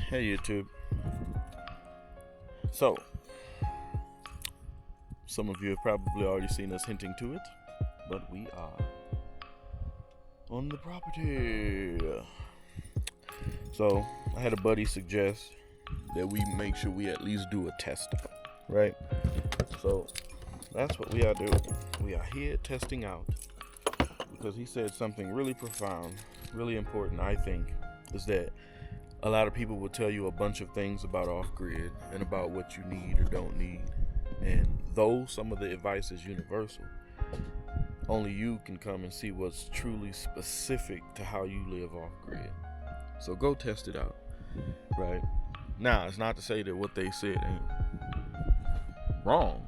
Hey YouTube. So, some of you have probably already seen us hinting to it, but we are on the property. So, I had a buddy suggest that we make sure we at least do a test out, right? So, that's what we are doing. We are here testing out because he said something really profound, really important, I think, is that a lot of people will tell you a bunch of things about off-grid and about what you need or don't need. And though some of the advice is universal, only you can come and see what's truly specific to how you live off-grid. So go test it out, right? Now, it's not to say that what they said ain't wrong,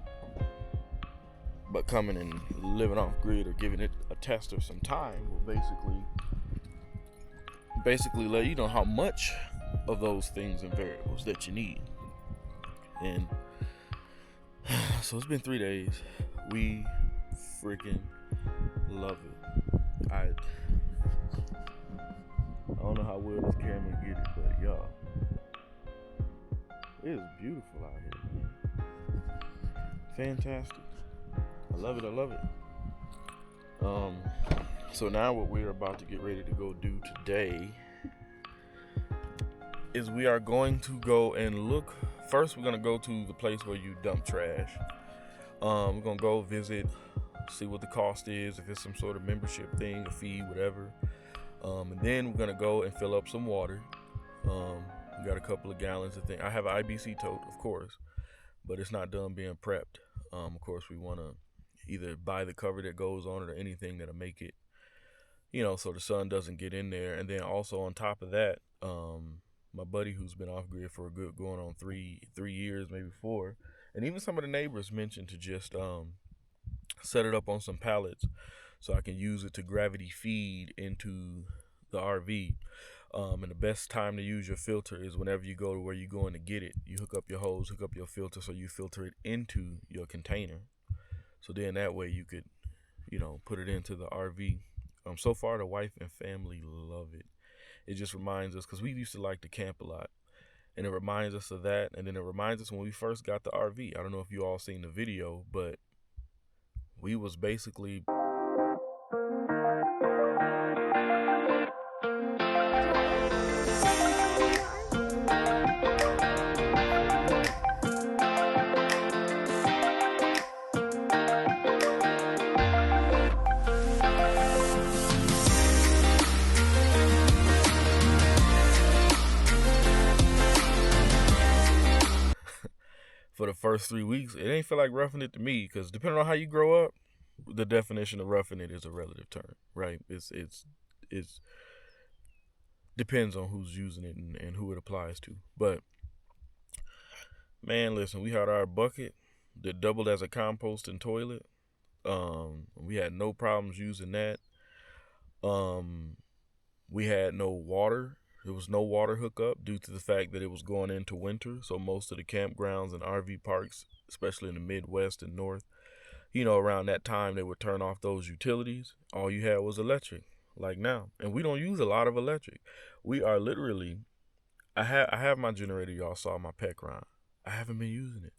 but coming and living off-grid or giving it a test of some time will basically let you know how much of those things and variables that you need. And so it's been 3 days. We freaking love it. I don't know how well this camera get it, but y'all, it is beautiful out here, man. Fantastic. I love it. So now what we're about to get ready to go do today is we are going to go and look. First, we're going to go to the place where you dump trash. We're going to go visit, see what the cost is, if it's some sort of membership thing, a fee, whatever. And then we're going to go and fill up some water. We got a couple of gallons of things. I have an IBC tote, of course, but it's not done being prepped. Of course, we want to either buy the cover that goes on it or anything that'll make it, so the sun doesn't get in there. And then also on top of that, my buddy who's been off grid for a good going on three years, maybe 4, and even some of the neighbors mentioned to just set it up on some pallets so I can use it to gravity feed into the RV. And the best time to use your filter is whenever you go to where you're going to get it. You hook up your hose, hook up your filter, so you filter it into your container. So then that way you could, put it into the RV. So far the wife and family love it. It just reminds us, because we used to like to camp a lot, and it reminds us of that. And then it reminds us when we first got the RV. I don't know if you all seen the video, but we was basically for the first 3 weeks, it ain't feel like roughing it to me, because depending on how you grow up, the definition of roughing it is a relative term, right? It's depends on who's using it and who it applies to. But man, listen, we had our bucket that doubled as a composting toilet. We had no problems using that. We had no water. There was no water hookup due to the fact that it was going into winter. So most of the campgrounds and RV parks, especially in the Midwest and North, around that time they would turn off those utilities. All you had was electric, like now. And we don't use a lot of electric. We are literally, I have my generator, y'all saw my pet run. I haven't been using it.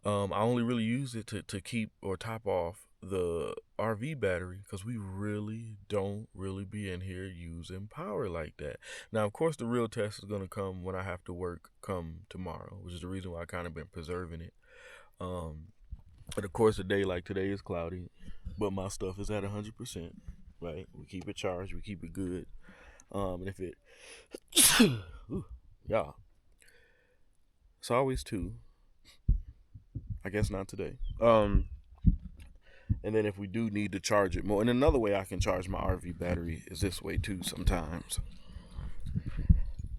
I only really use it to keep or top off the RV battery, because we really don't be in here using power like that. Now, of course, the real test is going to come when I have to work come tomorrow, which is the reason why I kind of been preserving it. But of course, a day like today is cloudy, but my stuff is at 100%, right? We keep it charged, we keep it good. And if it, yeah, it's always 2. I guess not today. And then if we do need to charge it more, and another way I can charge my RV battery is this way too sometimes.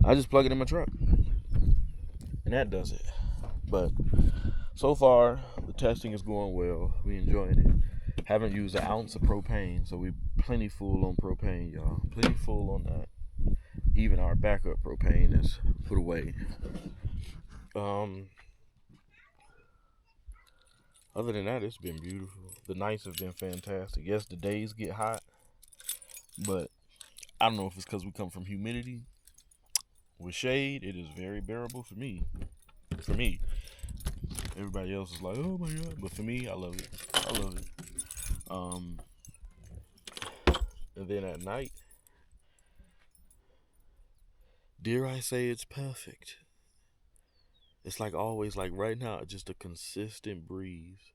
I just plug it in my truck, and that does it. But so far, the testing is going well. We enjoying it. Haven't used an ounce of propane, so we plenty full on propane, y'all. Plenty full on that. Even our backup propane is put away. Other than that, it's been beautiful. The nights have been fantastic. Yes, the days get hot, but I don't know if it's because we come from humidity with shade, it is very bearable for me. Everybody else is like, oh my god, but for me, I love it. And then at night, dare I say it's perfect. It's like always, like right now, just a consistent breeze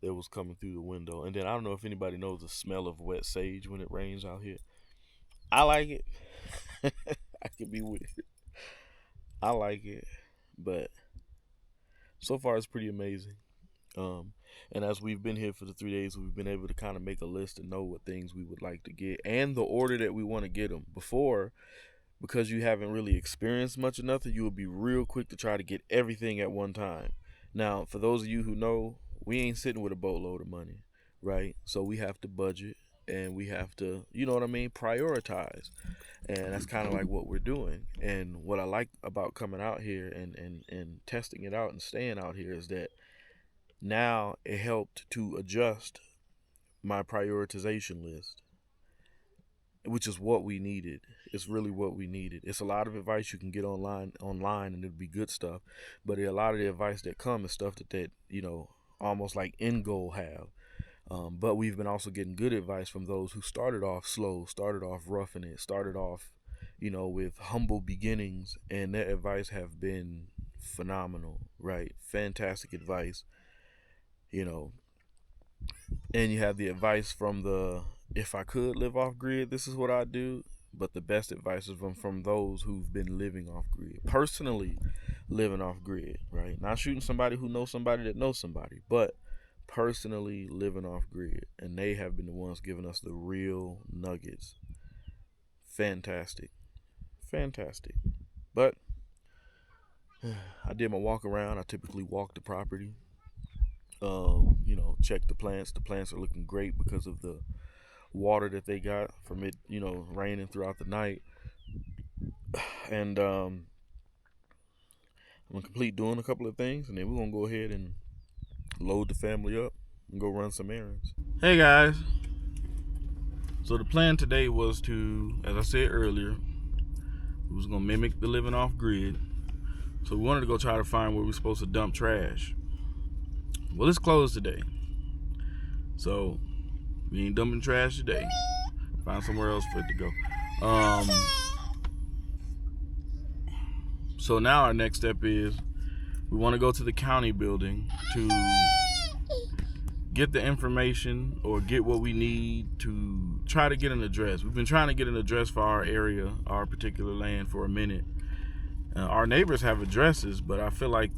that was coming through the window. And then I don't know if anybody knows the smell of wet sage when it rains out here. I like it. I can be weird. I like it, but so far it's pretty amazing. And as we've been here for the 3 days, we've been able to kind of make a list and know what things we would like to get and the order that we want to get them. Before, because you haven't really experienced much of nothing, you will be real quick to try to get everything at one time. Now, for those of you who know, we ain't sitting with a boatload of money, right? So we have to budget and we have to, you know what I mean, prioritize. And that's kind of like what we're doing. And what I like about coming out here and testing it out and staying out here is that now it helped to adjust my prioritization list, which is what we needed. It's really what we needed. It's a lot of advice you can get online, and it'll be good stuff. But a lot of the advice that comes is stuff that you know, almost like end goal have. But we've been also getting good advice from those who started off slow, started off roughing it, started off, you know, with humble beginnings, and their advice have been phenomenal, right? Fantastic advice, you know. And you have the advice from the, if I could live off grid, this is what I'd do. But the best advice is from those who've been living off grid, personally living off grid, right? Not shooting somebody who knows somebody that knows somebody, but personally living off grid. And they have been the ones giving us the real nuggets. Fantastic. But I did my walk around. I typically walk the property. You know, check the plants. The plants are looking great because of the water that they got from it, you know, raining throughout the night. And I'm gonna complete doing a couple of things, and then we're gonna go ahead and load the family up and go run some errands. Hey guys, so the plan today was to, as I said earlier, we was gonna mimic the living off grid. So we wanted to go try to find where we're supposed to dump trash. Well, it's closed today, so we ain't dumping trash today. Find somewhere else for it to go. So now our next step is we want to go to the county building to get the information or get what we need to try to get an address. We've been trying to get an address for our area, our particular land, for a minute. Our neighbors have addresses, but I feel like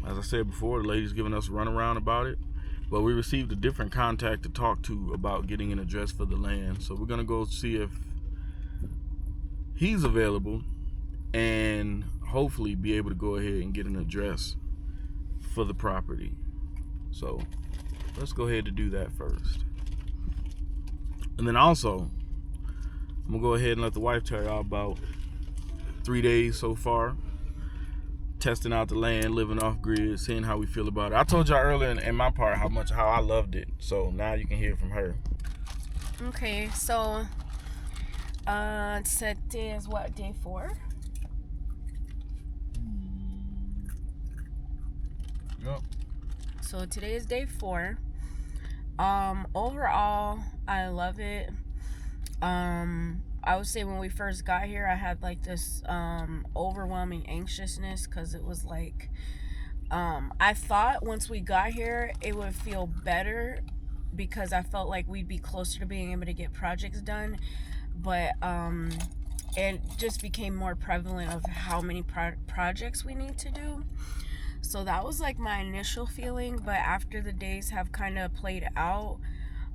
as I said before, the lady's giving us a runaround about it. But we received a different contact to talk to about getting an address for the land. So we're going to go see if he's available and hopefully be able to go ahead and get an address for the property. So let's go ahead and do that first. And then also, I'm going to go ahead and let the wife tell y'all about 3 days so far. Testing out the land, living off grid, seeing how we feel about it. I told y'all earlier in my part how I loved it. So now you can hear from her. Okay, so today is what, day 4? Yep. So today is day 4. Overall, I love it. I would say when we first got here, I had like this overwhelming anxiousness because it was like, I thought once we got here, it would feel better because I felt like we'd be closer to being able to get projects done. But it just became more prevalent of how many projects we need to do. So that was like my initial feeling. But after the days have kind of played out,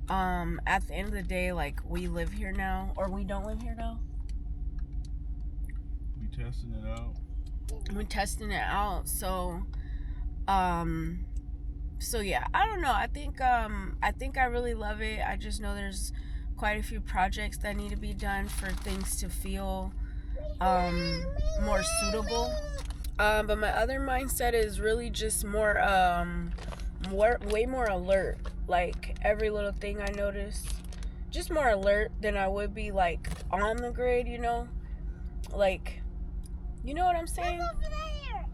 at the end of the day, like, we live here now, or we don't live here now. We testing it out. We're testing it out. So yeah, I don't know. I think I really love it. I just know there's quite a few projects that need to be done for things to feel more suitable. But my other mindset is really just more way more alert. Like, every little thing I notice, just more alert than I would be like on the grid, you know. Like, You know what I'm saying? Look over there.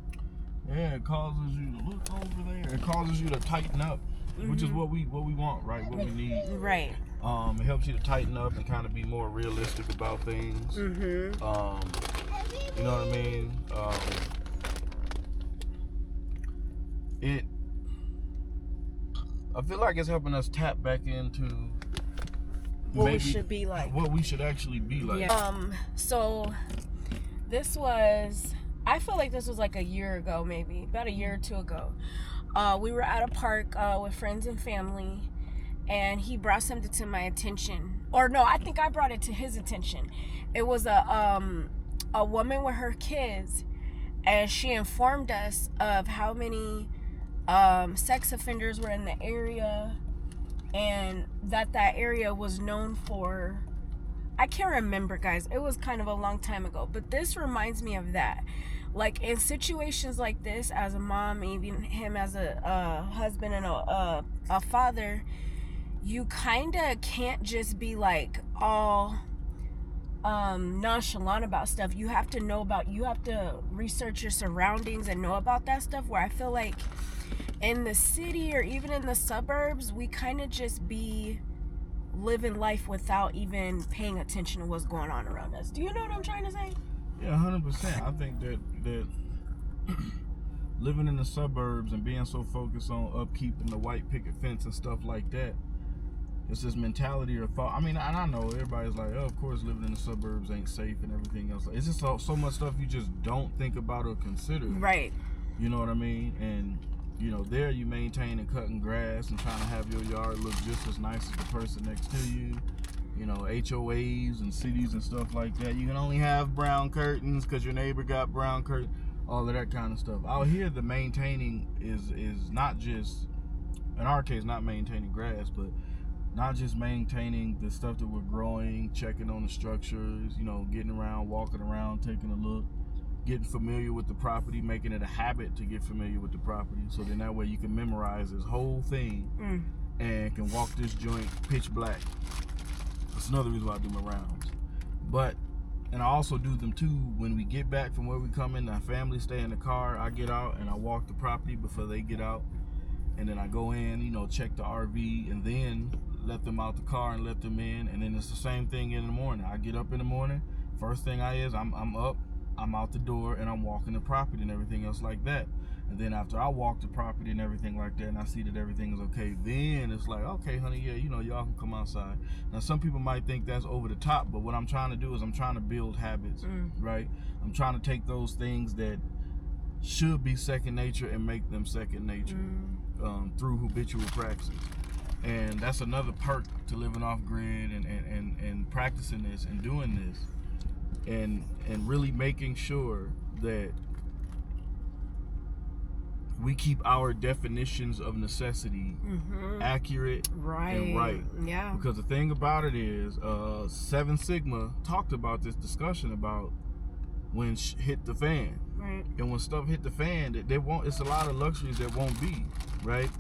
Yeah, it causes you to look over there. It causes you to tighten up, which is what we want, right? What we need. Right. It helps you to tighten up and kind of be more realistic about things. You know what I mean? I feel like it's helping us tap back into What we should be like. What we should actually be like. Yeah. So this was, I feel like this was like a year ago, maybe about a year or two ago. We were at a park with friends and family, and he brought something to my attention. Or no, I think I brought it to his attention. It was a woman with her kids, and she informed us of how many sex offenders were in the area, and that area was known for, I can't remember, guys, it was kind of a long time ago, but this reminds me of that. Like, in situations like this, as a mom, even him as a husband and a father, you kind of can't just be like all nonchalant about stuff. You have to research your surroundings and know about that stuff, where I feel like in the city or even in the suburbs, we kind of just be living life without even paying attention to what's going on around us. Do you know what I'm trying to say? Yeah, 100%. I think that living in the suburbs and being so focused on upkeep and the white picket fence and stuff like that, it's this mentality or thought. I mean, and I know everybody's like, oh, of course living in the suburbs ain't safe and everything else. It's just so much stuff you just don't think about or consider. Right. You know what I mean? And you know, there you maintain and cutting grass and trying to have your yard look just as nice as the person next to you. You know, HOAs and cities and stuff like that. You can only have brown curtains because your neighbor got brown curtains. All of that kind of stuff. Out here, the maintaining is not just, in our case, not maintaining grass, but not just maintaining the stuff that we're growing, checking on the structures, you know, getting around, walking around, taking a look, getting familiar with the property, making it a habit to get familiar with the property, so then that way you can memorize this whole thing and can walk this joint pitch black. That's another reason why I do my rounds. And I also do them too when we get back from where we come in. Our family stay in the car. I get out and I walk the property before they get out, and then I go in, you know, check the RV, and then let them out the car and let them in. And then it's the same thing in the morning. I get up in the morning. First thing I'm up. I'm out the door and I'm walking the property and everything else like that. And then after I walk the property and everything like that, and I see that everything is okay, then it's like, okay, honey, yeah, you know, y'all can come outside. Now, some people might think that's over the top, but what I'm trying to do is I'm trying to build habits, right? I'm trying to take those things that should be second nature and make them second nature through habitual practices. And that's another perk to living off grid and practicing this and doing this. And really making sure that we keep our definitions of necessity accurate and right. Yeah. Because the thing about it is, Seven Sigma talked about this discussion about when hit the fan. Right. And when stuff hit the fan, it's a lot of luxuries that won't be, right?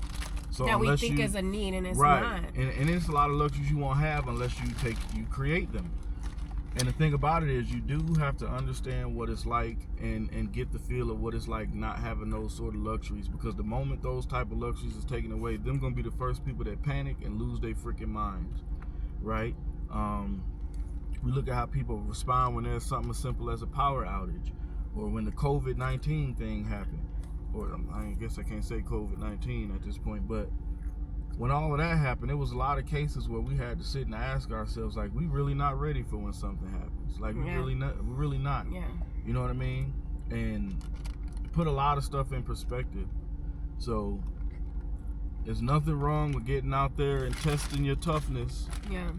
So that we think is a need and it's right. not. And it's a lot of luxuries you won't have unless you create them. And the thing about it is, you do have to understand what it's like and get the feel of what it's like not having those sort of luxuries, because the moment those type of luxuries is taken away, them gonna be the first people that panic and lose their freaking minds, right? We look at how people respond when there's something as simple as a power outage, or when the COVID-19 thing happened, or I guess I can't say COVID-19 at this point, but when all of that happened, there was a lot of cases where we had to sit and ask ourselves, like, we really not ready for when something happens. Like, we're really not. Yeah. You know what I mean? And put a lot of stuff in perspective. So there's nothing wrong with getting out there and testing your toughness. Yeah.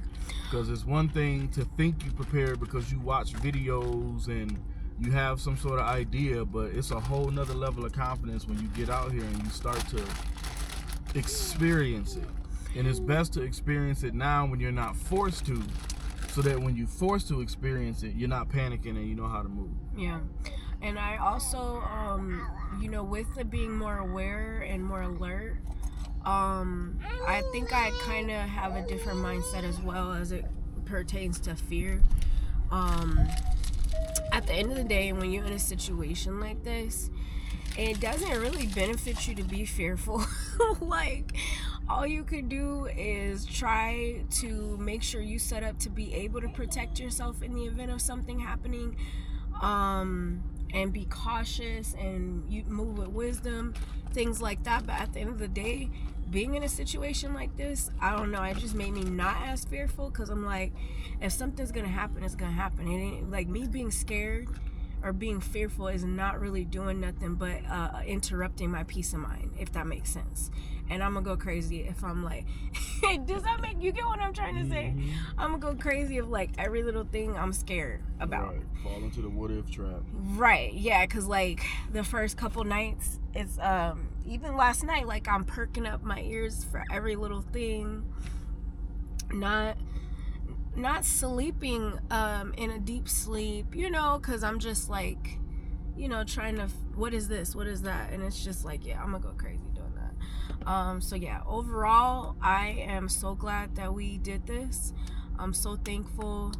Because it's one thing to think you prepared because you watch videos and you have some sort of idea, but it's a whole nother level of confidence when you get out here and you start to experience it. And it's best to experience it now when you're not forced to, so that when you're forced to experience it, you're not panicking and you know how to move. Yeah. And I also, you know, with the being more aware and more alert, I think I kind of have a different mindset as well as it pertains to fear. At the the end of the day, when you're in a situation like this, it doesn't really benefit you to be fearful. Like, all you could do is try to make sure you set up to be able to protect yourself in the event of something happening, and be cautious, and you move with wisdom, things like that. But at the end of the day, being in a situation like this, I don't know, it just made me not as fearful, because I'm like, if something's gonna happen, it's gonna happen. It ain't like me being scared or being fearful is not really doing nothing but interrupting my peace of mind, if that makes sense. And I'm gonna go crazy if I'm like, does that make you get what I'm trying to say? I'm gonna go crazy if like every little thing I'm scared about. Right. Fall into the what if trap. Right. Yeah. Cause like the first couple nights, it's even last night, like I'm perking up my ears for every little thing. Not sleeping in a deep sleep, you know, because I'm just like, you know, trying to, what is this, what is that, and it's just like, yeah, I'm gonna go crazy doing that. So yeah, overall, I am so glad that we did this. I'm so thankful.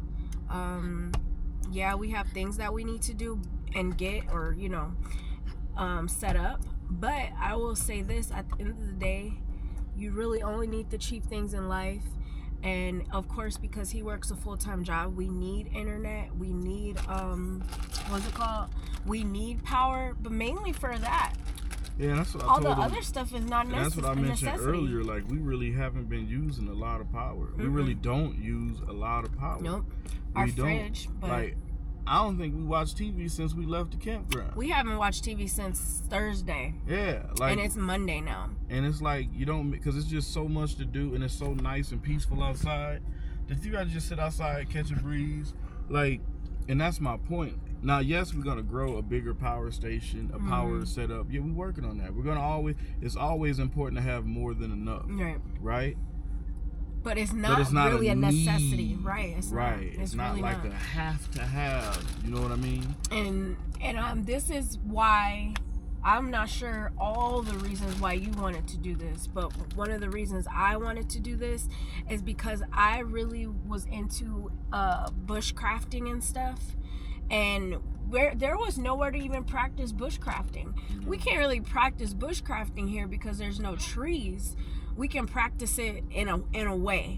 Yeah, we have things that we need to do and get, or you know, set up, but I will say this, at the end of the day, you really only need the cheap things in life. And of course, because he works a full-time job, we need internet, we need what's it called, we need power, but mainly for that. Yeah, that's what I all told the him. other stuff is not necessary. That's what I mentioned earlier, like we really haven't been using a lot of power. We really don't use a lot of power. Nope. We don't. But like, I don't think we watched TV since we left the campground. We haven't watched TV since Thursday. Yeah, like, and it's Monday now. And it's like, you don't, because it's just so much to do, and it's so nice and peaceful outside that you gotta just sit outside, catch a breeze, like, and that's my point. Now, yes, we're gonna grow a bigger power station, a power setup. Yeah, we're working on that. We're gonna always. It's always important to have more than enough. Right. Right. But it's not really a necessity, right? It's not really like not a have to have. You know what I mean? And this is why I'm not sure all the reasons why you wanted to do this, but one of the reasons I wanted to do this is because I really was into bushcrafting and stuff, and where there was nowhere to even practice bushcrafting. We can't really practice bushcrafting here because there's no trees. We can practice it in a way,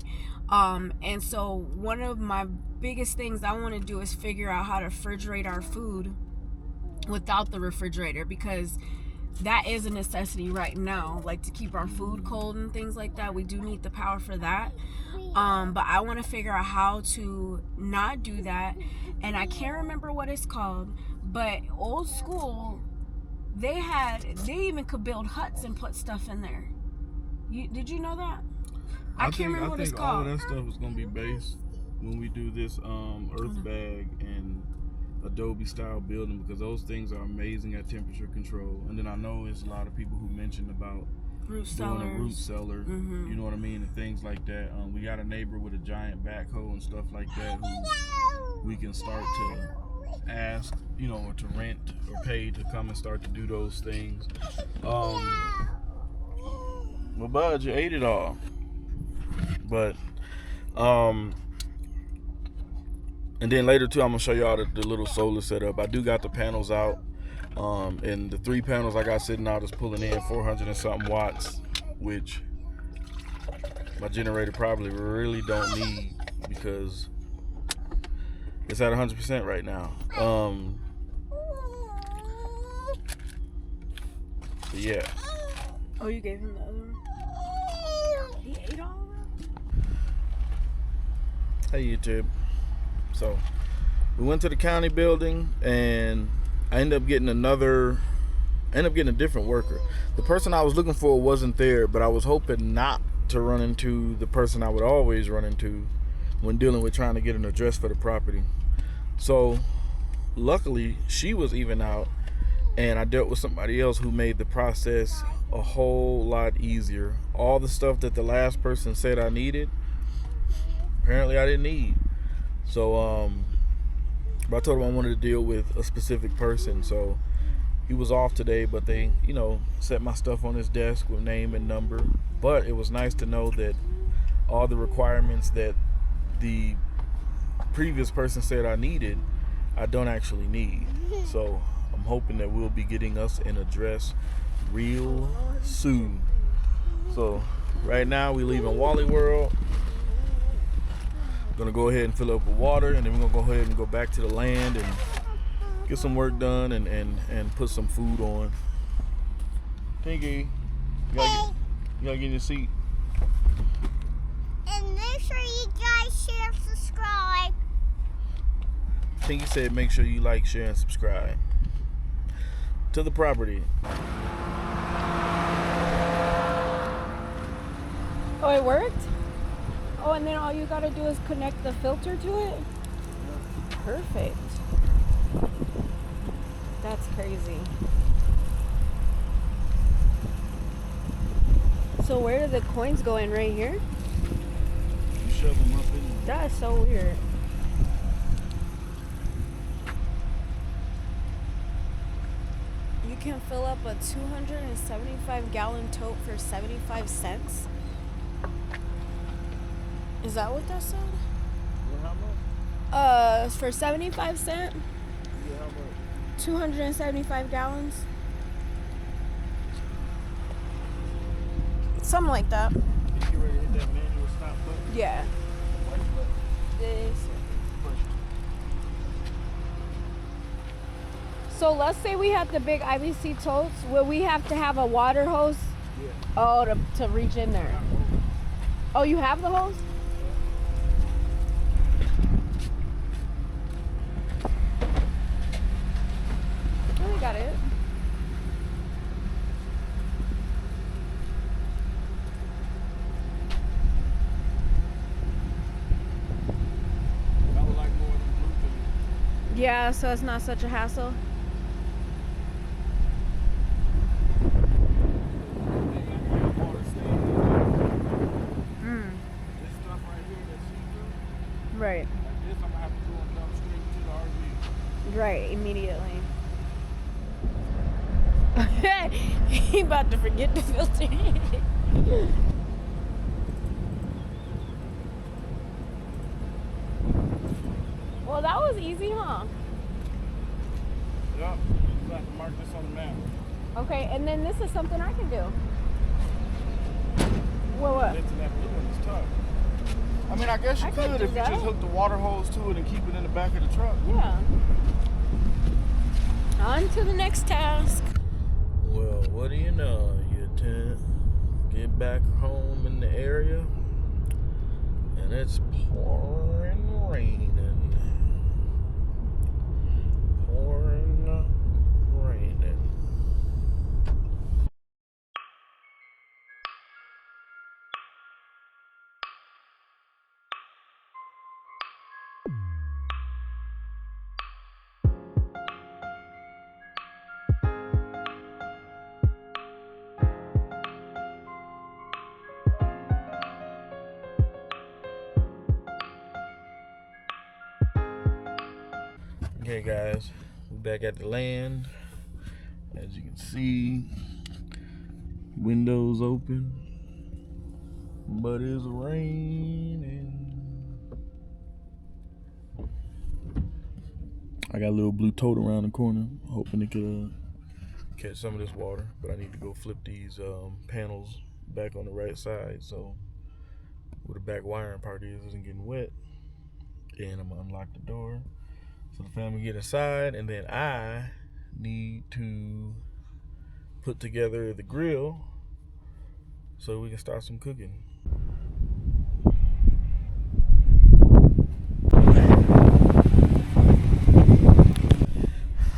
and so one of my biggest things I want to do is figure out how to refrigerate our food without the refrigerator, because that is a necessity right now, like to keep our food cold and things like that. We do need the power for that, but I want to figure out how to not do that, and I can't remember what it's called, but old school, they even could build huts and put stuff in there. Did you know that? I can't remember what it's called. All of that stuff is gonna be based when we do this earth bag and Adobe style building, because those things are amazing at temperature control. And then I know there's a lot of people who mentioned about doing a root cellar, you know what I mean, and things like that. We got a neighbor with a giant backhoe and stuff like that who we can start to ask, you know, or to rent or pay to come and start to do those things. Well, Bud, you ate it all. But, and then later too, I'm gonna show y'all the little solar setup. I do got the panels out, and the 3 panels I got sitting out is pulling in 400 and something watts, which my generator probably really don't need because it's at 100% right now. But yeah. Oh, you gave him the other one? He ate all of it? Hey, YouTube. So, we went to the county building, and I ended up getting a different worker. The person I was looking for wasn't there, but I was hoping not to run into the person I would always run into when dealing with trying to get an address for the property. So, luckily, she was even out, and I dealt with somebody else who made the process a whole lot easier. All the stuff that the last person said I needed, apparently I didn't need. So but I told him I wanted to deal with a specific person, so he was off today, but they, you know, set my stuff on his desk with name and number. But it was nice to know that all the requirements that the previous person said I needed, I don't actually need. So I'm hoping that we'll be getting us an address real soon. So right now we leaving Wally World. Gonna go ahead and fill up with water, and then we're gonna go ahead and go back to the land and get some work done and put some food on. Pinky, you gotta get in your seat. And make sure you guys share, subscribe. Pinky said make sure you like, share, and subscribe to the property. Oh, it worked? Oh, and then all you gotta do is connect the filter to it? Perfect. That's crazy. So where do the coins go in? Right here? You shove them up in there. That is so weird. You can fill up a 275 gallon tote for 75 cents? Is that what that said? Well, how much? For 75 cents, Yeah, how much? 275 gallons. Something like that. Did you get ready to hit that manual stop button? Yeah. White button? This. Push it. So let's say we had the big IBC totes. Will we have to have a water hose? Yeah. Oh, to reach in there. Oh, you have the hose? Oh, we got it. I would like more of them blue things. Yeah, so it's not such a hassle. This stuff right here that's see-through, Right. like this, I'm gonna have to go and dump straight to the RV. Right, immediately. He about to forget the filter. Well, that was easy, huh? Yep. You have to mark this on the map. Okay, and then this is something I can do. What? Lifting that blue one is tough. I mean, I guess you I could could do if you that. just hook the water hose to it and keep it in the back of the truck. Yeah. On to the next task. Well, what do you know? You get back home in the area, and it's pouring raining. Pouring raining. Okay, guys, we're back at the land. As you can see, windows open, but it's raining. I got a little blue tote around the corner, hoping it could catch some of this water, but I need to go flip these panels back on the right side so where the back wiring part isn't getting wet. And I'm gonna unlock the door so the family get inside, and then I need to put together the grill so we can start some cooking.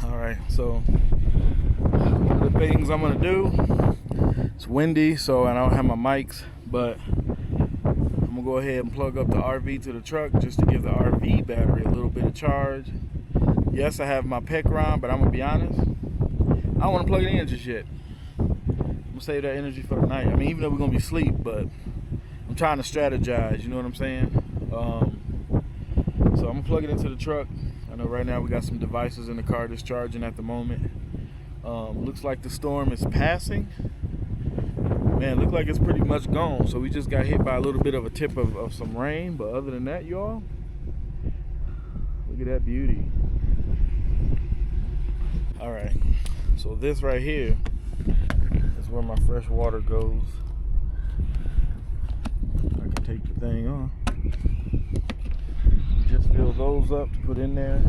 Alright, so one of the things I'm gonna do, it's windy so I don't have my mics, but I'm gonna go ahead and plug up the RV to the truck just to give the RV battery a little bit of charge. Yes, I have my Pecron, but I'm gonna be honest, I don't wanna plug it in just yet. I'm gonna save that energy for the night. I mean, even though we're gonna be asleep, but I'm trying to strategize, you know what I'm saying? So I'm gonna plug it into the truck. I know right now we got some devices in the car that's charging at the moment. Looks like the storm is passing. Man, look like it's pretty much gone. So we just got hit by a little bit of a tip of some rain, but other than that, y'all, look at that beauty. All right, so this right here is where my fresh water goes. I can take the thing on. Just fill those up to put in there.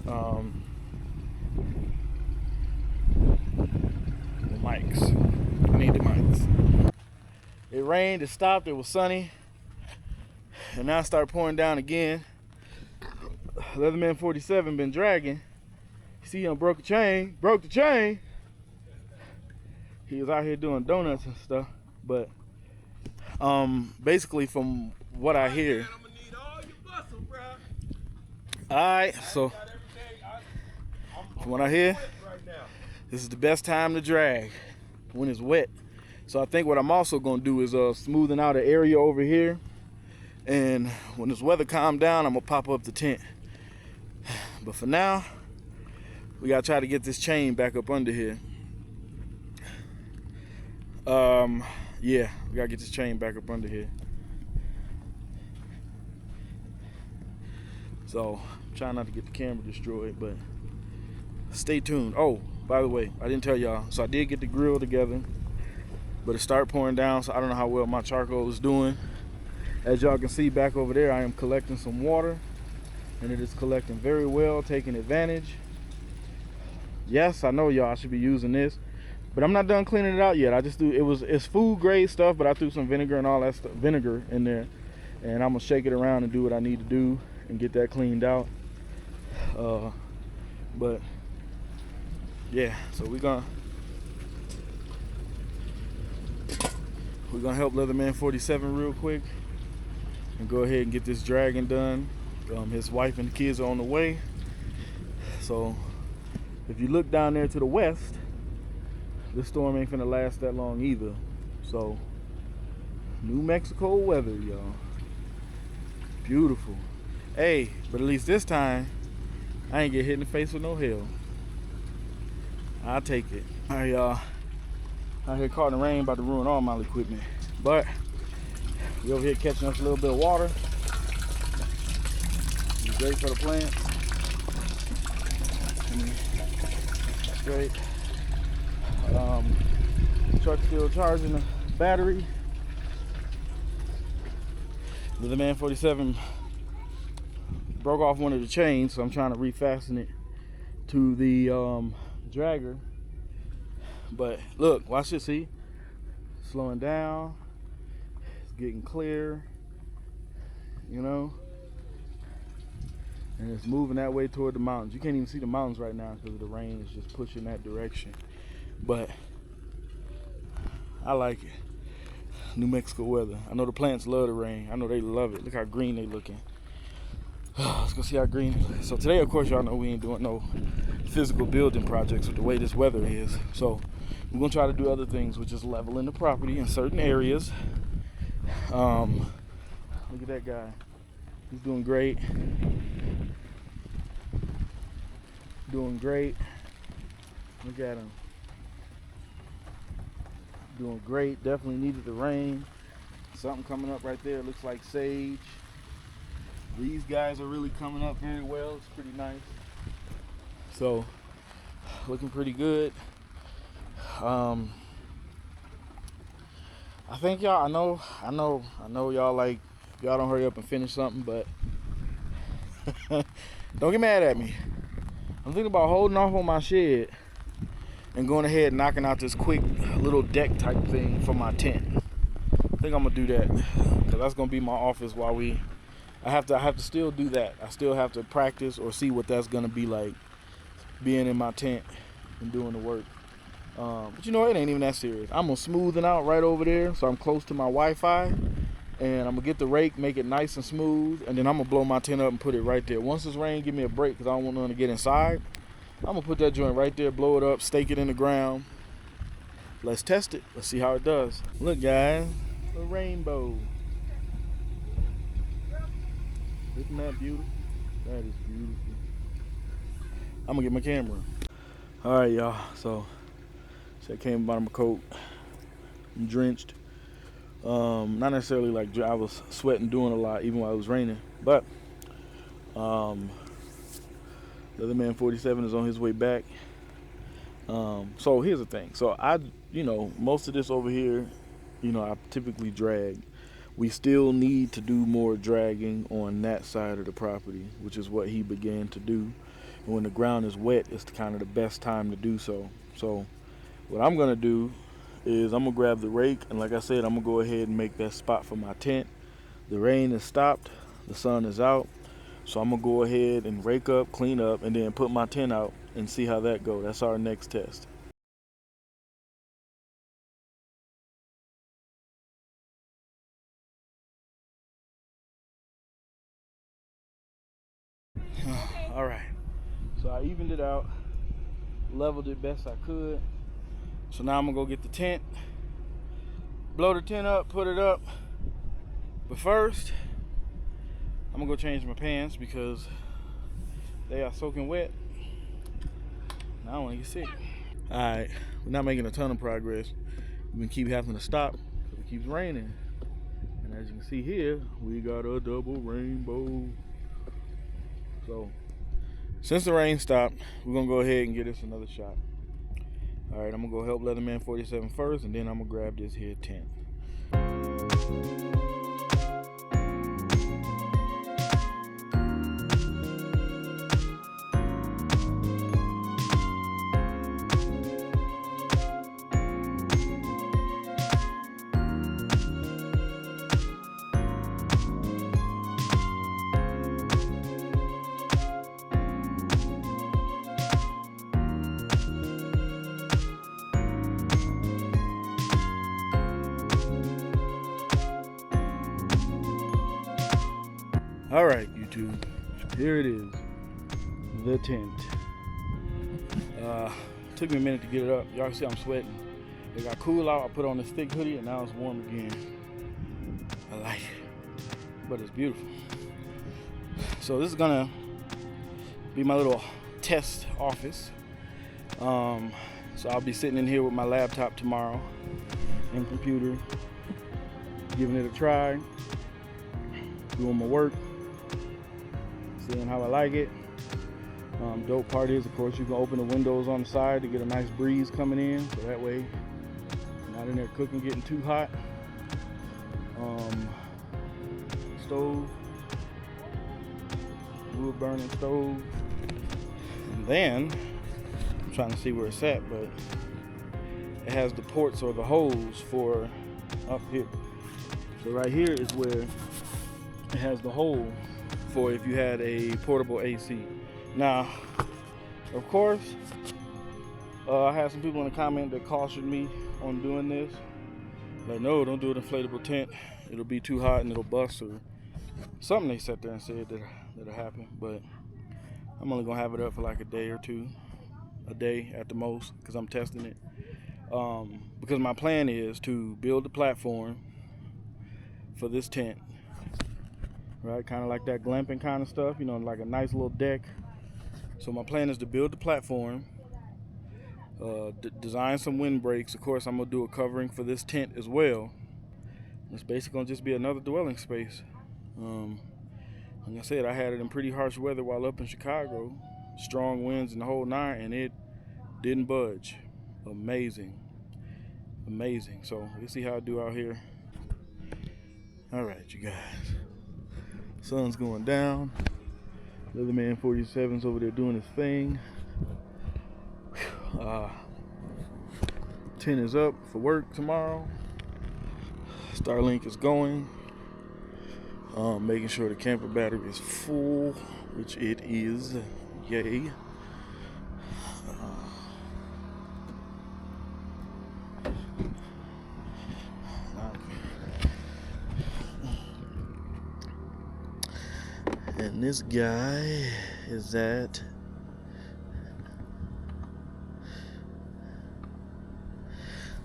The mics. I need the mics. It rained, it stopped, it was sunny, and now it started pouring down again. Leatherman 47 been dragging. You see him broke the chain. He was out here doing donuts and stuff, but basically from what I hear. Alright, so from what I hear, this is the best time to drag, when it's wet. So I think what I'm also gonna do is smoothing out an area over here, and when this weather calms down, I'm gonna pop up the tent. But for now, we gotta try to get this chain back up under here. Yeah, we gotta get this chain back up under here. So, I'm trying not to get the camera destroyed, but stay tuned. Oh, by the way, I didn't tell y'all. So I did get the grill together, but it started pouring down, so I don't know how well my charcoal is doing. As y'all can see back over there, I am collecting some water, and it is collecting very well, taking advantage. Yes, I know y'all should be using this, but I'm not done cleaning it out yet. It's food grade stuff, but I threw some vinegar and all that stuff, vinegar in there, and I'm gonna shake it around and do what I need to do and get that cleaned out. But yeah, so we're gonna help Leatherman 47 real quick and go ahead and get this dragging done. His wife and the kids are on the way. So if you look down there to the west, this storm ain't finna last that long either. So New Mexico weather, y'all. Beautiful. Hey, but at least this time I ain't get hit in the face with no hail. I'll take it. All right, y'all. Out here caught in the rain, about to ruin all my equipment. But we over here catching us a little bit of water. It's great for the plants. Great. Truck still charging the battery. The man 47 broke off one of the chains, so I'm trying to refasten it to the dragger. But look, watch this, see? Slowing down. It's getting clear, you know? And it's moving that way toward the mountains. You can't even see the mountains right now because the rain is just pushing that direction. But I like it. New Mexico weather. I know the plants love the rain. I know they love it. Look how green they looking. Let's go see how green it looks. So today, of course, y'all know we ain't doing no physical building projects with the way this weather is. So we're gonna try to do other things, which is leveling the property in certain areas. Look at that guy. He's doing great. Doing great. Look at him. Doing great. Definitely needed the rain. Something coming up right there. Looks like sage. These guys are really coming up very well. It's pretty nice. So, looking pretty good. I think y'all, I know y'all like, y'all don't hurry up and finish something, but don't get mad at me. I'm thinking about holding off on my shed and going ahead and knocking out this quick little deck type thing for my tent. I think I'm gonna do that because that's gonna be my office while I have to still do that. I still have to practice or see what that's gonna be like, being in my tent and doing the work. But you know, it ain't even that serious. I'm gonna smooth it out right over there so I'm close to my Wi-Fi, and I'm gonna get the rake, make it nice and smooth, and then I'm gonna blow my tent up and put it right there. Once this rain give me a break because I don't want none to get inside, I'm gonna put that joint right there, blow it up, stake it in the ground. Let's test it. Let's see how it does. Look, guys, a rainbow. Isn't that beautiful? That is beautiful. I'm gonna get my camera. All right, y'all. So I came bottom of my coat. I'm drenched. Not necessarily like I was sweating, doing a lot, even while it was raining. But Leatherman 47 is on his way back. So here's the thing. So most of this over here, I typically drag. We still need to do more dragging on that side of the property, which is what he began to do. And when the ground is wet, it's kind of the best time to do so. So what I'm gonna do is I'm gonna grab the rake, and like I said, I'm gonna go ahead and make that spot for my tent. The rain has stopped, the sun is out, so I'm gonna go ahead and rake up, clean up, and then put my tent out and see how that goes. That's our next test. All right, so I evened it out, leveled it best I could. So now I'm gonna go get the tent, blow the tent up, put it up. But first, I'm gonna go change my pants because they are soaking wet. And I don't wanna get sick. All right, we're not making a ton of progress. We can keep having to stop because it keeps raining. And as you can see here, we got a double rainbow. So since the rain stopped, we're gonna go ahead and give this another shot. All right, I'm gonna go help Leatherman 47 first, and then I'm gonna grab this here tent. All right, YouTube, here it is, the tent. Took me a minute to get it up. Y'all can see I'm sweating. It got cool out. I put on this thick hoodie, and now it's warm again. I like it, but it's beautiful. So this is gonna be my little test office. So I'll be sitting in here with my laptop tomorrow and computer, giving it a try, doing my work, seeing how I like it. Dope part is, of course, you can open the windows on the side to get a nice breeze coming in, so that way you're not in there cooking, getting too hot. Stove, wood burning stove, and then I'm trying to see where it's at, but it has the ports or the holes for up here. So right here is where it has the hole for if you had a portable AC. Now, of course, I had some people in the comment that cautioned me on doing this. Like, no, don't do an inflatable tent. It'll be too hot and it'll bust, or something they sat there and said that'll happen. But I'm only gonna have it up for like a day or two, a day at the most, because I'm testing it. Because my plan is to build a platform for this tent, right? Kind of like that glamping kind of stuff, like a nice little deck. So my plan is to build the platform, design some windbreaks. Of course, I'm gonna do a covering for this tent as well. It's basically gonna just be another dwelling space. Like I said, I had it in pretty harsh weather while up in Chicago, strong winds and the whole nine, and it didn't budge. Amazing. So let's see how I do out here. All right, you guys. Sun's going down. Leatherman 47's over there doing his thing. Tent is up for work tomorrow. Starlink is going. Making sure the camper battery is full, which it is. Yay. And this guy is at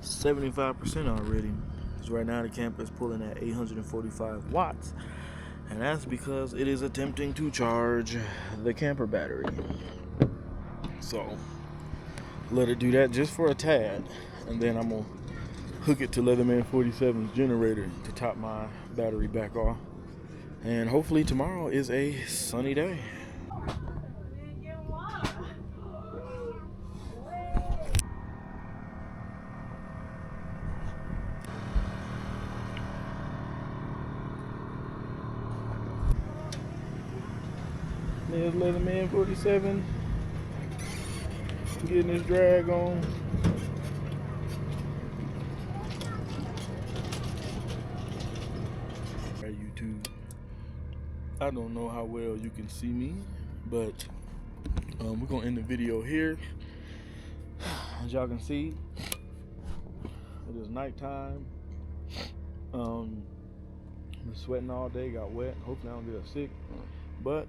75% already. So right now the camper is pulling at 845 watts. And that's because it is attempting to charge the camper battery. So let it do that just for a tad. And then I'm going to hook it to Leatherman 47's generator to top my battery back off. And hopefully tomorrow is a sunny day. this Leatherman 47. Getting this drag on. Hey YouTube. I don't know how well you can see me, but we're gonna end the video here. As y'all can see, it is nighttime. Been sweating all day, got wet. Hopefully I don't get sick. But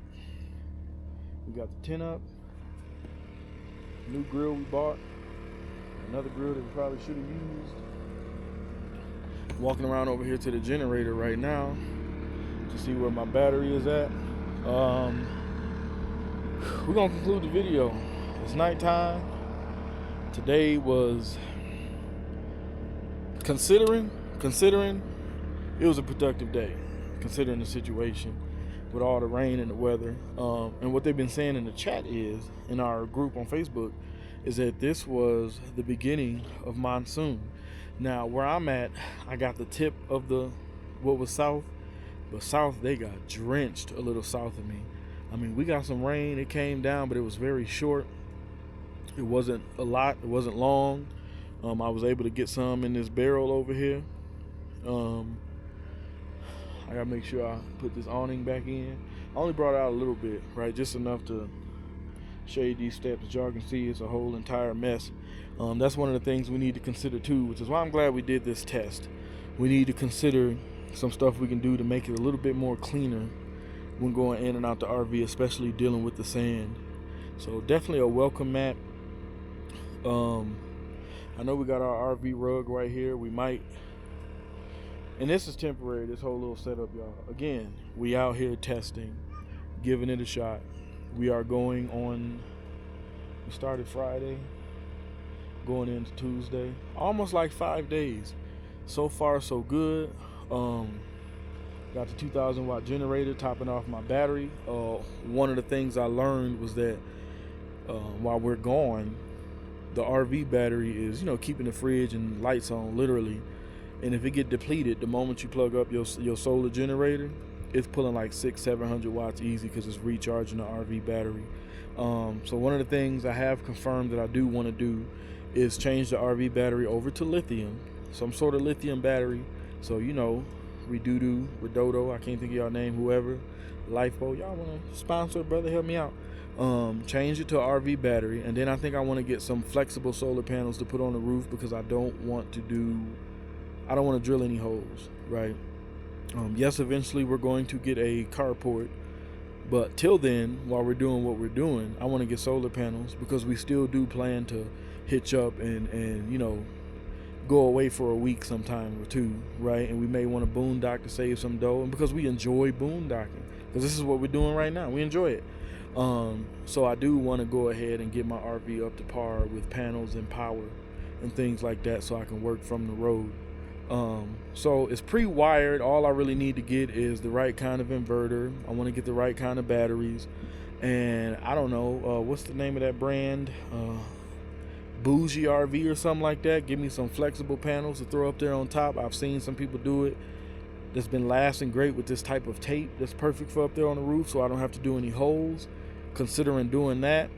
we got the tent up. New grill we bought. Another grill that we probably should have used. Walking around over here to the generator right now to see where my battery is at. We're gonna conclude the video. It's nighttime. Today was considering it was a productive day, considering the situation with all the rain and the weather. And what they've been saying in the chat is, in our group on Facebook, is that this was the beginning of monsoon. Now, where I'm at, I got the tip of what was south, but south, they got drenched a little south of me. I mean, we got some rain, it came down, but it was very short. It wasn't a lot, it wasn't long. I was able to get some in this barrel over here. I gotta make sure I put this awning back in. I only brought out a little bit, right? Just enough to shade these steps. As y'all can see, it's a whole entire mess. That's one of the things we need to consider too, which is why I'm glad we did this test. We need to consider some stuff we can do to make it a little bit more cleaner when going in and out the RV, especially dealing with the sand. So definitely a welcome mat. I know we got our RV rug right here. We might, and this is temporary, this whole little setup, y'all. Again, we out here testing, giving it a shot. We are going on, we started Friday, going into Tuesday, almost like 5 days. So far, so good. Got the 2,000 watt generator topping off my battery. One of the things I learned was that while we're gone, the RV battery is, keeping the fridge and lights on, literally. And if it get depleted, the moment you plug up your solar generator, it's pulling like 600-700 watts easy because it's recharging the RV battery. So one of the things I have confirmed that I do want to do is change the RV battery over to lithium, some sort of lithium battery. So, Redodo, I can't think of y'all name, whoever, Lifeboat, y'all want to sponsor, brother, help me out. Change it to an RV battery, and then I think I want to get some flexible solar panels to put on the roof because I don't want to drill any holes, right? Yes, eventually we're going to get a carport, but till then, while we're doing what we're doing, I want to get solar panels because we still do plan to hitch up and go away for a week sometime or two, right? And we may want to boondock to save some dough, and because we enjoy boondocking, because this is what we're doing right now, we enjoy it. So I do want to go ahead and get my RV up to par with panels and power and things like that so I can work from the road. So it's pre-wired. All I really need to get is the right kind of inverter. I want to get the right kind of batteries, and I don't know, what's the name of that brand? Bougie RV or something like that. Give me some flexible panels to throw up there on top. I've seen some people do it that's been lasting great with this type of tape that's perfect for up there on the roof, so I don't have to do any holes. Considering doing that,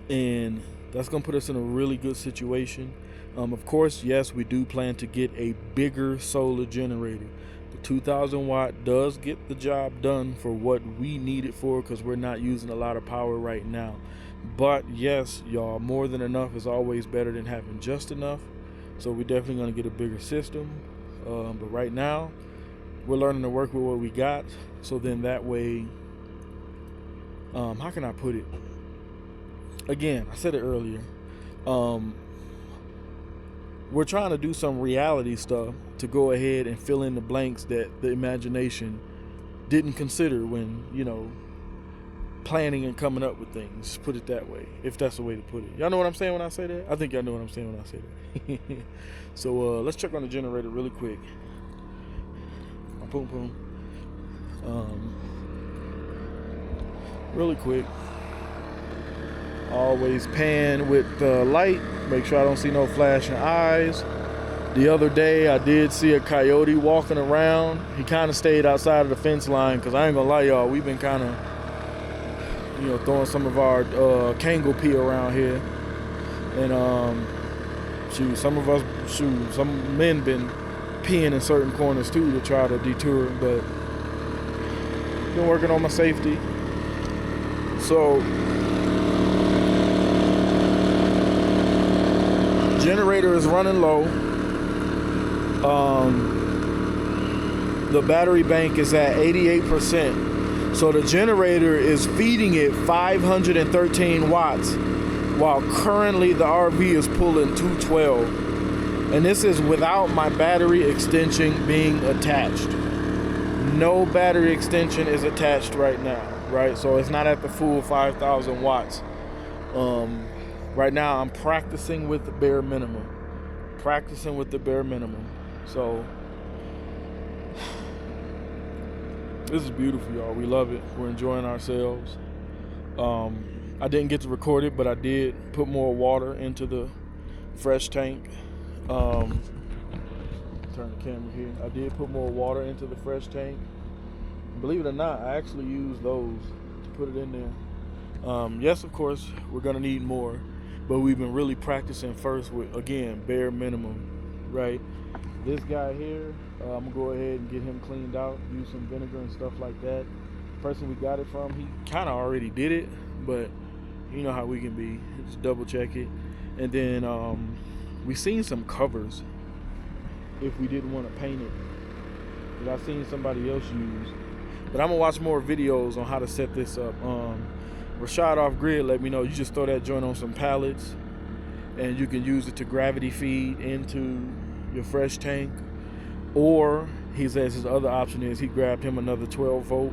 and that's gonna put us in a really good situation. Of course, yes, we do plan to get a bigger solar generator. The 2,000 watt does get the job done for what we need it for because we're not using a lot of power right now. But yes, y'all, more than enough is always better than having just enough. So we're definitely gonna get a bigger system. But right now, we're learning to work with what we got. So then that way, how can I put it? Again, I said it earlier. We're trying to do some reality stuff to go ahead and fill in the blanks that the imagination didn't consider when, planning and coming up with things. Put it that way, if that's the way to put it. Y'all know what I'm saying when I say that? I think y'all know what I'm saying when I say that. So let's check on the generator really quick. Boom. Really quick. Always pan with the light. Make sure I don't see no flashing eyes. The other day I did see a coyote walking around. He kind of stayed outside of the fence line because I ain't gonna lie, y'all, we've been kind of throwing some of our Kango pee around here. And some men been peeing in certain corners too to try to deter, but been working on my safety. So generator is running low. The battery bank is at 88%. So the generator is feeding it 513 watts, while currently the RV is pulling 212. And this is without my battery extension being attached. No battery extension is attached right now, right? So it's not at the full 5,000 watts. Right now I'm practicing with the bare minimum. So this is beautiful, y'all. We love it. We're enjoying ourselves. I didn't get to record it, but I did put more water into the fresh tank. Turn the camera here. I did put more water into the fresh tank. Believe it or not, I actually used those to put it in there. Yes, of course, we're gonna need more, but we've been really practicing first with, again, bare minimum, right? This guy here, I'm gonna go ahead and get him cleaned out, use some vinegar and stuff like that. The person we got it from, he kind of already did it, but you know how we can be. Just double check it. And then we seen some covers if we didn't want to paint it, that I've seen somebody else use. But I'm gonna watch more videos on how to set this up. Rashad Off Grid let me know you just throw that joint on some pallets and you can use it to gravity feed into your fresh tank. Or he says his other option is he grabbed him another 12-volt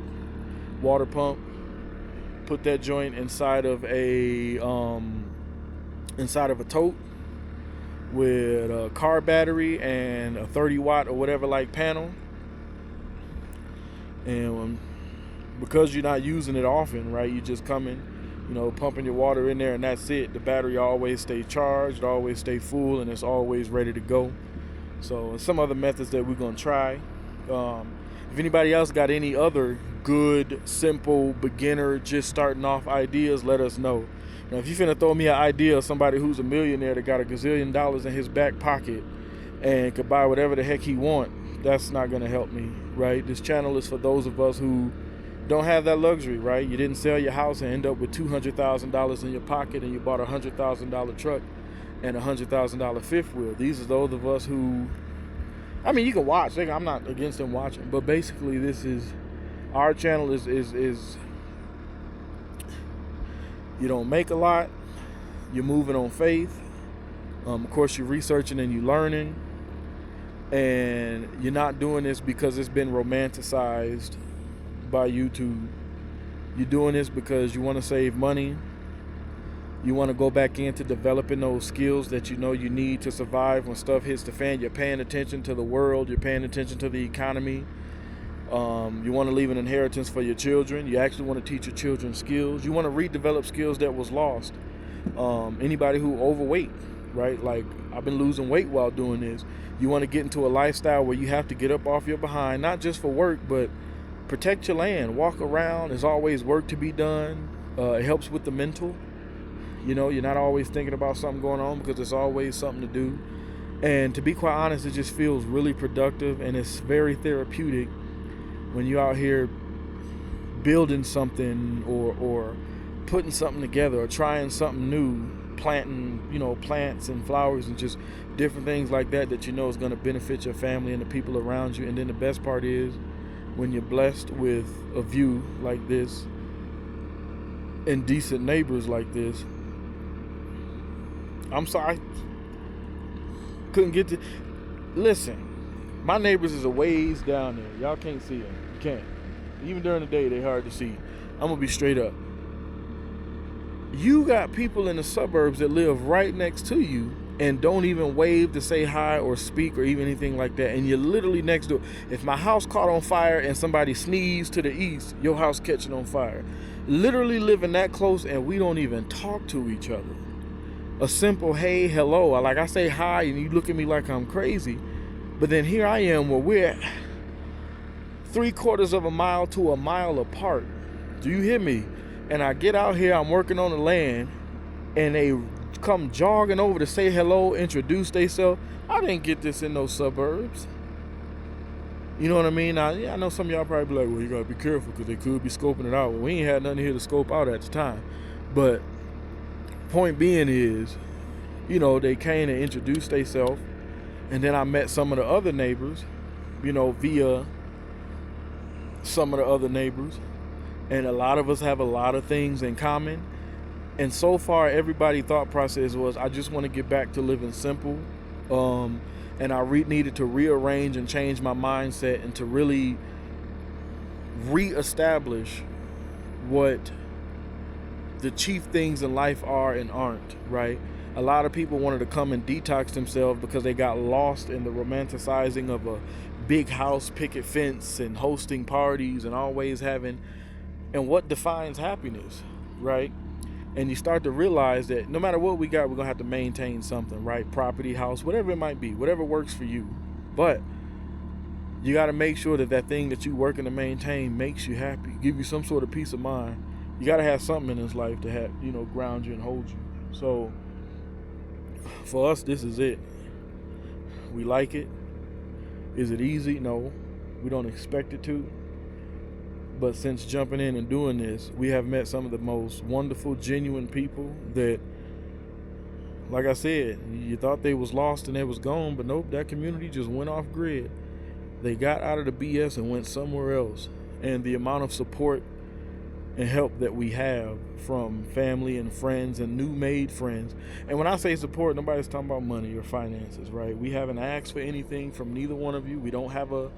water pump, put that joint inside of a tote with a car battery and a 30-watt or whatever like panel. And because you're not using it often, right, you just coming, pumping your water in there and that's it. The battery always stay charged, always stay full, and it's always ready to go. So some other methods that we're gonna try. If anybody else got any other good, simple, beginner, just starting off ideas, let us know. Now, if you finna throw me an idea of somebody who's a millionaire that got $1 gazillion in his back pocket and could buy whatever the heck he want, that's not gonna help me, right? This channel is for those of us who don't have that luxury, right? You didn't sell your house and end up with $200,000 in your pocket and you bought a $100,000 truck and a $100,000 fifth wheel. These are those of us who, I mean, you can watch. I'm not against them watching, but basically this is, our channel is you don't make a lot, you're moving on faith. Of course, you're researching and you're learning, and you're not doing this because it's been romanticized by YouTube. You're doing this because you want to save money. You want to go back into developing those skills that you know you need to survive when stuff hits the fan. You're paying attention to the world. You're paying attention to the economy. You want to leave an inheritance for your children. You actually want to teach your children skills. You want to redevelop skills that was lost. Anybody who overweight, right? Like, I've been losing weight while doing this. You want to get into a lifestyle where you have to get up off your behind, not just for work, but protect your land. Walk around. There's always work to be done. It helps with the mental. You're not always thinking about something going on because there's always something to do. And to be quite honest, it just feels really productive, and it's very therapeutic when you're out here building something or putting something together or trying something new, planting, plants and flowers and just different things like that is going to benefit your family and the people around you. And then the best part is when you're blessed with a view like this and decent neighbors like this. I'm sorry, couldn't get to. Listen, my neighbors is a ways down there. Y'all can't see them. You can't. Even during the day, they hard to see. I'm gonna be straight up. You got people in the suburbs that live right next to you and don't even wave to say hi or speak or even anything like that. And you're literally next door. If my house caught on fire and somebody sneezed to the east, your house catching on fire. Literally living that close, and we don't even talk to each other. A simple hey, hello. Like, I say hi and you look at me like I'm crazy. But then here I am where we're 3/4 of a mile to a mile apart. Do you hear me? And I get out here, I'm working on the land, and they come jogging over to say hello, introduce themselves. I didn't get this in those suburbs. You know what I mean? Now, yeah, I know some of y'all probably be like, well, you gotta be careful because they could be scoping it out. Well, we ain't had nothing here to scope out at the time. But point being is, you know, they came and introduced themselves, and then I met some of the other neighbors, you know, via some of the other neighbors, and a lot of us have a lot of things in common. And so far, everybody's thought process was, I just want to get back to living simple, and I needed to rearrange and change my mindset and to really reestablish what the chief things in life are and aren't, right? A lot of people wanted to come and detox themselves because they got lost in the romanticizing of a big house, picket fence, and hosting parties and always having, and what defines happiness, right? And you start to realize that no matter what we got, we're gonna have to maintain something, right? Property, house, whatever it might be, whatever works for you. But you got to make sure that that thing that you're working to maintain makes you happy, give you some sort of peace of mind. You got to have something in this life to have, you know, ground you and hold you. So for us, this is it. We like it. Is it easy? No, we don't expect it to. But since jumping in and doing this, we have met some of the most wonderful, genuine people that, like I said, you thought they was lost and they was gone, but nope, that community just went off grid. They got out of the BS and went somewhere else. And the amount of support and help that we have from family and friends and new made friends. And when I say support, nobody's talking about money or finances, right? We haven't asked for anything from neither one of you. We don't have a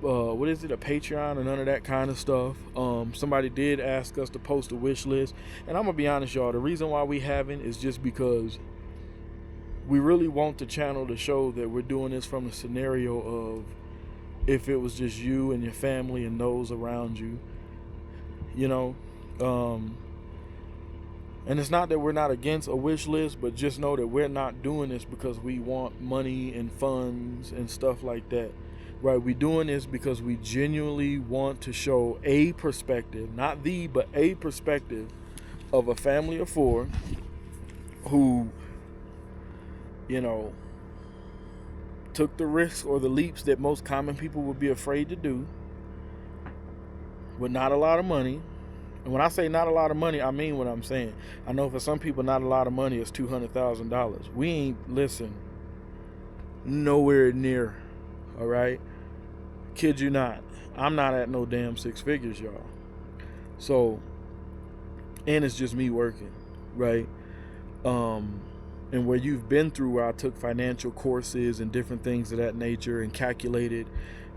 a Patreon or none of that kind of stuff. Somebody did ask us to post a wish list, and I'm gonna be honest, y'all, the reason why we haven't is just because we really want the channel to show that we're doing this from the scenario of if it was just you and your family and those around you, you know. And it's not that we're not against a wish list, but just know that we're not doing this because we want money and funds and stuff like that. Right, we're doing this because we genuinely want to show a perspective, not the, but a perspective of a family of four who, you know, took the risks or the leaps that most common people would be afraid to do with not a lot of money. And when I say not a lot of money, I mean what I'm saying. I know for some people, not a lot of money is $200,000. We ain't, listen, nowhere near, all right? Kid you not, I'm not at no damn six figures, y'all. So, and it's just me working, right? And where you've been through, where I took financial courses and different things of that nature and calculated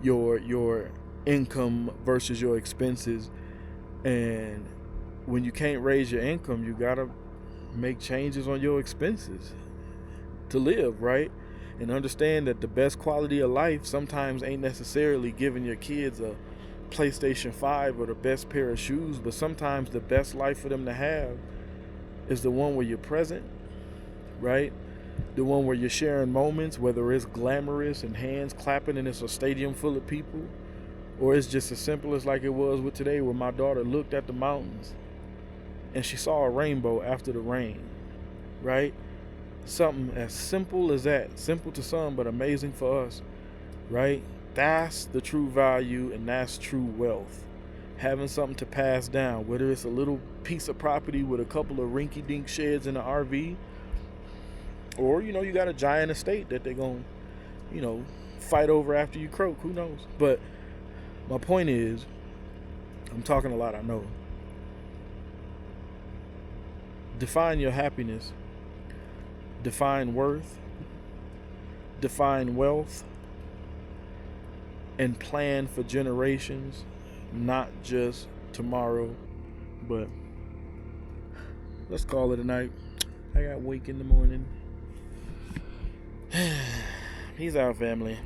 your income versus your expenses. And when you can't raise your income, you gotta make changes on your expenses to live, right? And understand that the best quality of life sometimes ain't necessarily giving your kids a PlayStation 5 or the best pair of shoes, but sometimes the best life for them to have is the one where you're present, right? The one where you're sharing moments, whether it's glamorous and hands clapping and it's a stadium full of people, or it's just as simple as like it was with today, where my daughter looked at the mountains and she saw a rainbow after the rain, right? Something as simple as that. Simple to some, but amazing for us, right? That's the true value, and that's true wealth. Having something to pass down, whether it's a little piece of property with a couple of rinky-dink sheds in an RV, or, you know, you got a giant estate that they're going to, you know, fight over after you croak. Who knows? But my point is, I'm talking a lot, I know. Define your happiness. Define worth, define wealth, and plan for generations, not just tomorrow. But let's call it a night. I got wake in the morning. Peace out, family.